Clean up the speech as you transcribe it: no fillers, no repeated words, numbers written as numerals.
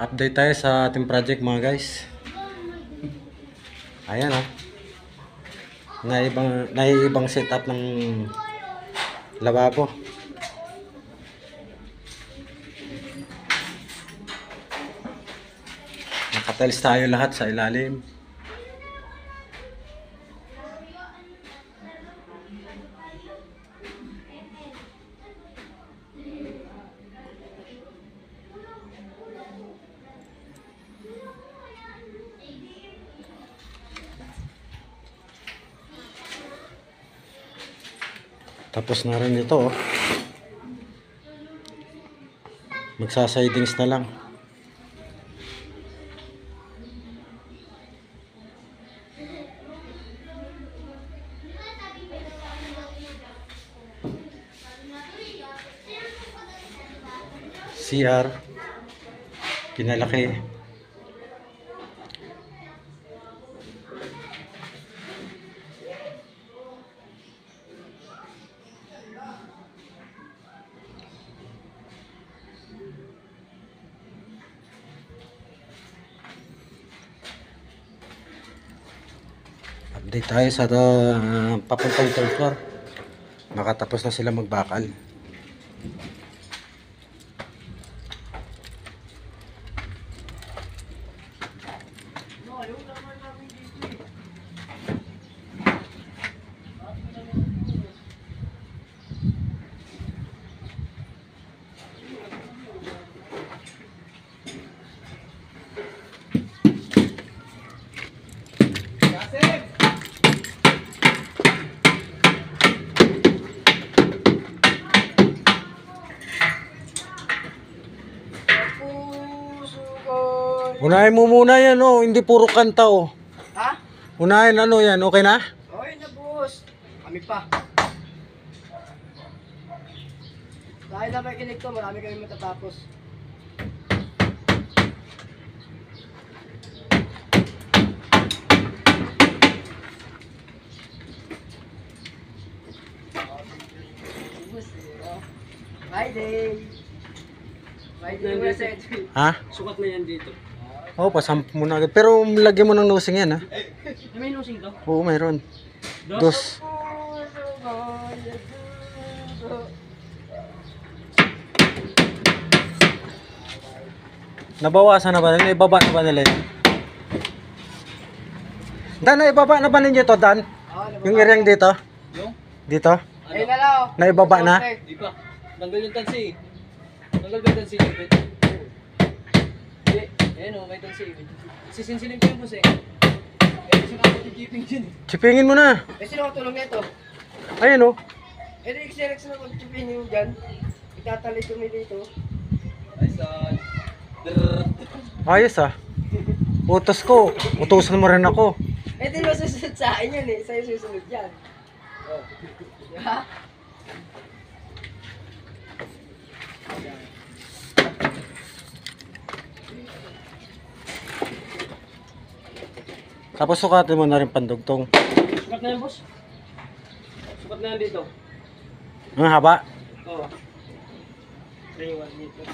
Update tayo sa ating project mga guys. Ayan naiibang setup ng lababo. Nakatiles tayo lahat sa ilalim. Tapos na rin ito magsasidings na lang. CR pinalaki. Update tayo sa papuntang third floor. Nakatapos na sila magbakal. Unahin mo muna yan hindi puro kanta Ha? Unahin yan, okay na? Okay na boss. Kami pa. Dahil na may kinig to, marami kami matatapos. Friday. Friday message. Ha? Sukat na yan dito. Pasamp mo na agad. Pero lagyan mo ng nosing yan May nosing to? Oo, mayroon. Dos. Nabawasan na ba? Naibaba na ba nila yun? Dan, naibaba na ba ninyo to, Dan? Yung iryang dito? Yung? Dito? Ayun na lang. Naibaba na? Di pa. Tanggal yung tansi. Tanggal ba yung tansi? Ayan may tansi. Sisinsilin ko yung boss Kasi kapag yung jeeping dyan Chipingin mo na. sino ang tulong nito? Ayun Xerex na kung jeeping yung dyan. Itatalit kami dito. Ayos Utos ko. Utusan mo rin ako. Di ba susunod sa akin yan Sa'yo susunod yan. Diba? Tapos sukatin mo na rin pandugtong. Sukat na yan boss. Sukat na yan dito. Ang haba. Oo. 3-1 meters.